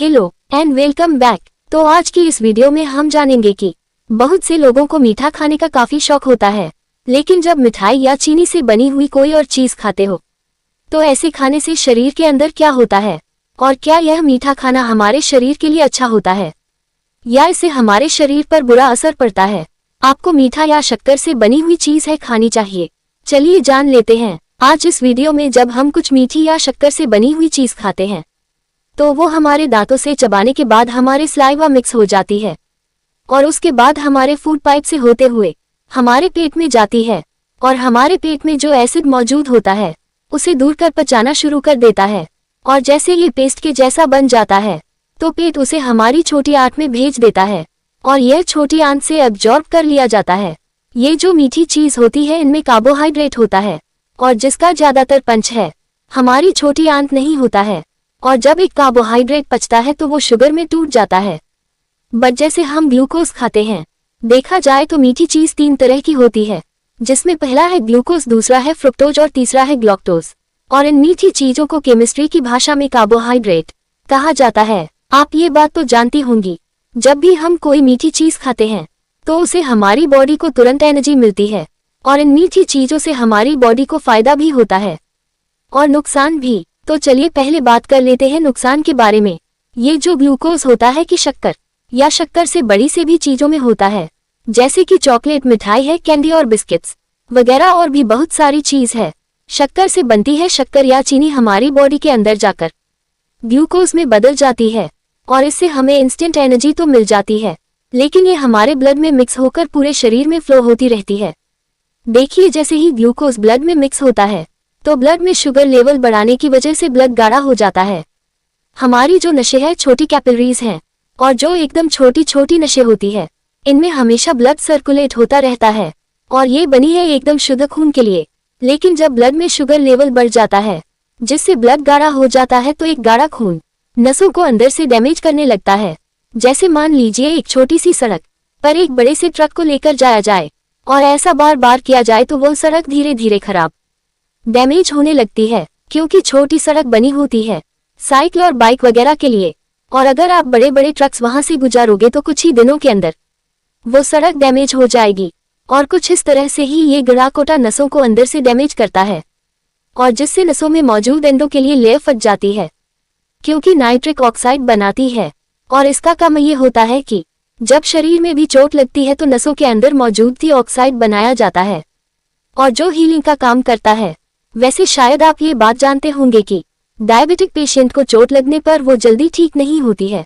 Hello and welcome back. तो आज की इस वीडियो में हम जानेंगे कि बहुत से लोगों को मीठा खाने का काफी शौक होता है, लेकिन जब मिठाई या चीनी से बनी हुई कोई और चीज खाते हो तो ऐसे खाने से शरीर के अंदर क्या होता है और क्या यह मीठा खाना हमारे शरीर के लिए अच्छा होता है या इससे हमारे शरीर पर बुरा असर पड़ता है। आपको मीठा या शक्कर से बनी हुई चीज है खानी चाहिए? चलिए जान लेते हैं आज इस वीडियो में। जब हम कुछ मीठी या शक्कर से बनी हुई चीज खाते हैं तो वो हमारे दांतों से चबाने के बाद हमारे सलाइवा मिक्स हो जाती है और उसके बाद हमारे फूड पाइप से होते हुए हमारे पेट में जाती है और हमारे पेट में जो एसिड मौजूद होता है उसे दूर कर पचाना शुरू कर देता है। और जैसे ये पेस्ट के जैसा बन जाता है तो पेट उसे हमारी छोटी आंत में भेज देता है और यह छोटी आंत से एब्जॉर्ब कर लिया जाता है। ये जो मीठी चीज होती है इनमें कार्बोहाइड्रेट होता है और जिसका ज्यादातर पंच है हमारी छोटी आंत नहीं होता है। और जब एक कार्बोहाइड्रेट पचता है तो वो शुगर में टूट जाता है। बट जैसे हम ग्लूकोज खाते हैं, देखा जाए तो मीठी चीज 3 तरह की होती है, जिसमें पहला है ग्लूकोज, दूसरा है फ्रुक्टोज और तीसरा है ग्लूकोज। और इन मीठी चीजों को केमिस्ट्री की भाषा में कार्बोहाइड्रेट कहा जाता है। आप ये बात तो जानती होंगी, जब भी हम कोई मीठी चीज खाते हैं तो उसे हमारी बॉडी को तुरंत एनर्जी मिलती है और इन मीठी चीजों से हमारी बॉडी को फायदा भी होता है और नुकसान भी। तो चलिए पहले बात कर लेते हैं नुकसान के बारे में। ये जो ग्लूकोज होता है कि शक्कर या शक्कर से बड़ी से भी चीजों में होता है, जैसे कि चॉकलेट, मिठाई है, कैंडी और बिस्किट्स वगैरह और भी बहुत सारी चीज है शक्कर से बनती है। शक्कर या चीनी हमारी बॉडी के अंदर जाकर ग्लूकोज में बदल जाती है और इससे हमें इंस्टेंट एनर्जी तो मिल जाती है, लेकिन ये हमारे ब्लड में मिक्स होकर पूरे शरीर में फ्लो होती रहती है। देखिए, जैसे ही ग्लूकोज ब्लड में मिक्स होता है तो ब्लड में शुगर लेवल बढ़ाने की वजह से ब्लड गाढ़ा हो जाता है। हमारी जो नसें हैं छोटी कैपिलरीज हैं और जो एकदम छोटी छोटी नसें होती है, इनमें हमेशा ब्लड सर्कुलेट होता रहता है और ये बनी है एकदम शुद्ध खून के लिए। लेकिन जब ब्लड में शुगर लेवल बढ़ जाता है जिससे ब्लड गाढ़ा हो जाता है तो एक गाढ़ा खून नसों को अंदर से डैमेज करने लगता है। जैसे मान लीजिए एक छोटी सी सड़क पर एक बड़े से ट्रक को लेकर जाया जाए और ऐसा बार बार किया जाए तो वो सड़क धीरे धीरे खराब डैमेज होने लगती है, क्योंकि छोटी सड़क बनी होती है साइकिल और बाइक वगैरह के लिए। और अगर आप बड़े बड़े ट्रक्स वहां से गुजारोगे तो कुछ ही दिनों के अंदर वो सड़क डैमेज हो जाएगी। और कुछ इस तरह से ही ये गड़ा कोटा नसों को अंदर से डैमेज करता है और जिससे नसों में मौजूद एंडो के लिए लेयर फट जाती है, क्योंकि नाइट्रिक ऑक्साइड बनाती है। और इसका काम ये होता है कि जब शरीर में भी चोट लगती है तो नसों के अंदर मौजूद थी ऑक्साइड बनाया जाता है और जो हीलिंग का काम करता है। वैसे शायद आप ये बात जानते होंगे कि डायबिटिक पेशेंट को चोट लगने पर वो जल्दी ठीक नहीं होती है।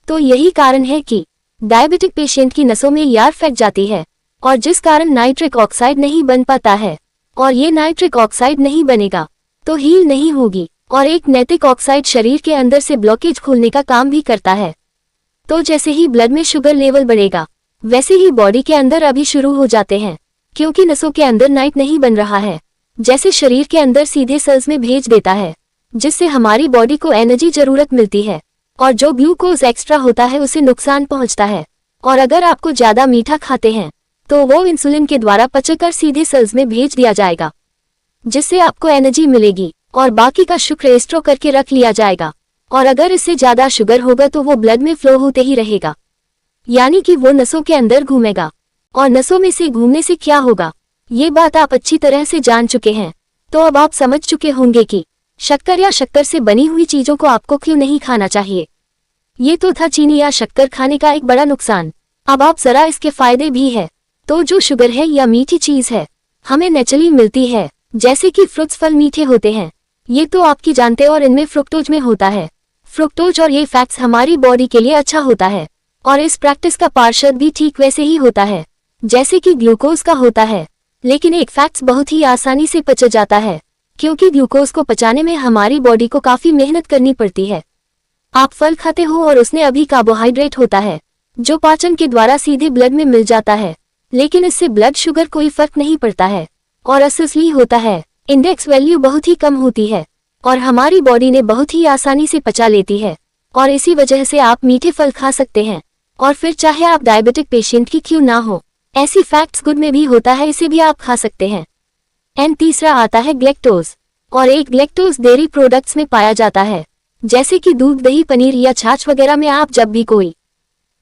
तो यही कारण है कि डायबिटिक पेशेंट की नसों में यार फट जाती है और जिस कारण नाइट्रिक ऑक्साइड नहीं बन पाता है। और ये नाइट्रिक ऑक्साइड नहीं बनेगा तो हील नहीं होगी और एक नैतिक ऑक्साइड शरीर के अंदर से ब्लॉकेज खोलने का काम भी करता है। तो जैसे ही ब्लड में शुगर लेवल बढ़ेगा वैसे ही बॉडी के अंदर अभी शुरू हो जाते हैं, क्योंकि नसों के अंदर नाइट नहीं बन रहा है, जैसे शरीर के अंदर सीधे सेल्स में भेज देता है, जिससे हमारी बॉडी को एनर्जी जरूरत मिलती है और जो ग्लूकोज एक्स्ट्रा होता है उसे नुकसान पहुंचता है। और अगर आपको ज्यादा मीठा खाते हैं तो वो इंसुलिन के द्वारा पचकर सीधे सेल्स में भेज दिया जाएगा, जिससे आपको एनर्जी मिलेगी और बाकी का शुक्र स्टोर करके रख लिया जाएगा। और अगर इससे ज्यादा शुगर होगा तो वो ब्लड में फ्लो होते ही रहेगा, यानी कि वो नसों के अंदर घूमेगा। और नसों में से घूमने से क्या होगा, ये बात आप अच्छी तरह से जान चुके हैं। तो अब आप समझ चुके होंगे कि शक्कर या शक्कर से बनी हुई चीजों को आपको क्यों नहीं खाना चाहिए। ये तो था चीनी या शक्कर खाने का एक बड़ा नुकसान। अब आप जरा इसके फायदे भी है। तो जो शुगर है या मीठी चीज है हमें नेचुरली मिलती है, जैसे कि फ्रूट्स, फल मीठे होते हैं, ये तो आपकी जानते और इनमें फ्रुक्टोज में होता है फ्रुक्टोज। और ये फैक्ट्स हमारी बॉडी के लिए अच्छा होता है और इस प्रैक्टिस का पार्षद भी ठीक वैसे ही होता है जैसे कि ग्लूकोज का होता है। लेकिन एक फैक्ट्स बहुत ही आसानी से पच जाता है, क्योंकि ग्लूकोज को पचाने में हमारी बॉडी को काफी मेहनत करनी पड़ती है। आप फल खाते हो और उसमें अभी कार्बोहाइड्रेट होता है जो पाचन के द्वारा सीधे ब्लड में मिल जाता है, लेकिन इससे ब्लड शुगर कोई फर्क नहीं पड़ता है और असली होता है इंडेक्स वैल्यू बहुत ही कम होती है और हमारी बॉडी ने बहुत ही आसानी से पचा लेती है। और इसी वजह से आप मीठे फल खा सकते हैं और फिर चाहे आप डायबिटिक पेशेंट की क्यों ना हो, ऐसी फैक्ट्स गुड में भी होता है, इसे भी आप खा सकते हैं। एंड तीसरा आता है ग्लैक्टोज। और एक ग्लैक्टोज डेयरी प्रोडक्ट्स में पाया जाता है जैसे कि दूध, दही, पनीर या छाछ वगैरह में आप जब भी कोई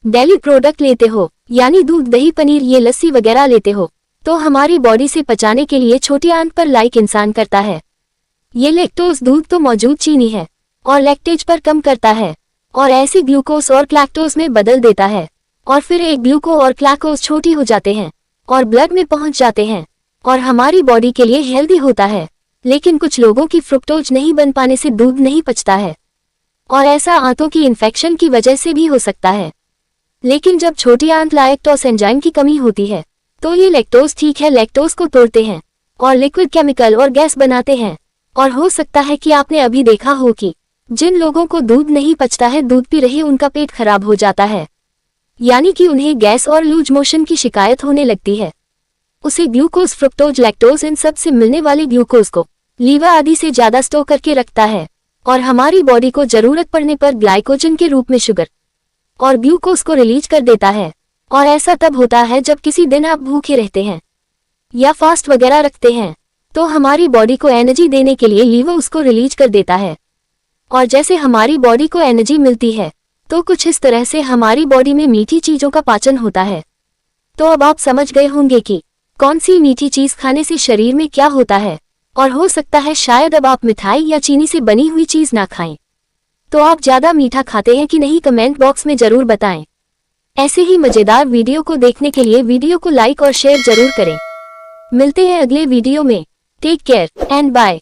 डेयरी प्रोडक्ट लेते हो, यानी दूध, दही, पनीर, ये लस्सी वगैरह लेते हो, तो हमारी बॉडी से पचाने के लिए छोटी आंत पर लाइक इंसान करता है। ये लैक्टोज दूध तो मौजूद चीनी है और लैक्टेज पर कम करता है और ऐसे ग्लूकोज और क्लैक्टोज में बदल देता है और फिर एक ग्लूको और क्लैकोज छोटी हो जाते हैं और ब्लड में पहुंच जाते हैं और हमारी बॉडी के लिए हेल्दी होता है। लेकिन कुछ लोगों की फ्रुक्टोज नहीं बन पाने से दूध नहीं पचता है और ऐसा आंतों की इन्फेक्शन की वजह से भी हो सकता है। लेकिन जब छोटी आंत लैक्टोज एंजाइम की कमी होती है तो ये लैक्टोज ठीक है लैक्टोज को तोड़ते हैं और लिक्विड, केमिकल और गैस बनाते हैं। और हो सकता है कि आपने अभी देखा हो कि जिन लोगों को दूध नहीं पचता है, दूध पी रहे उनका पेट खराब हो जाता है, यानी कि उन्हें गैस और लूज मोशन की शिकायत होने लगती है। उसे ग्लूकोज, फ्रुक्टोज, लैक्टोज, इन सब से मिलने वाले ग्लूकोज को लीवर आदि से ज्यादा स्टोर करके रखता है और हमारी बॉडी को जरूरत पड़ने पर ग्लाइकोजन के रूप में शुगर और ग्लूकोज को रिलीज कर देता है। और ऐसा तब होता है जब किसी दिन आप भूखे रहते हैं या फास्ट वगैरह रखते हैं, तो हमारी बॉडी को एनर्जी देने के लिए लीवर उसको रिलीज कर देता है। और जैसे हमारी बॉडी को एनर्जी मिलती है तो कुछ इस तरह से हमारी बॉडी में मीठी चीजों का पाचन होता है। तो अब आप समझ गए होंगे कि कौन सी मीठी चीज खाने से शरीर में क्या होता है। और हो सकता है शायद अब आप मिठाई या चीनी से बनी हुई चीज ना खाएं। तो आप ज्यादा मीठा खाते हैं कि नहीं, कमेंट बॉक्स में जरूर बताएं। ऐसे ही मजेदार वीडियो को देखने के लिए वीडियो को लाइक और शेयर जरूर करें। मिलते हैं अगले वीडियो में। Take care and bye.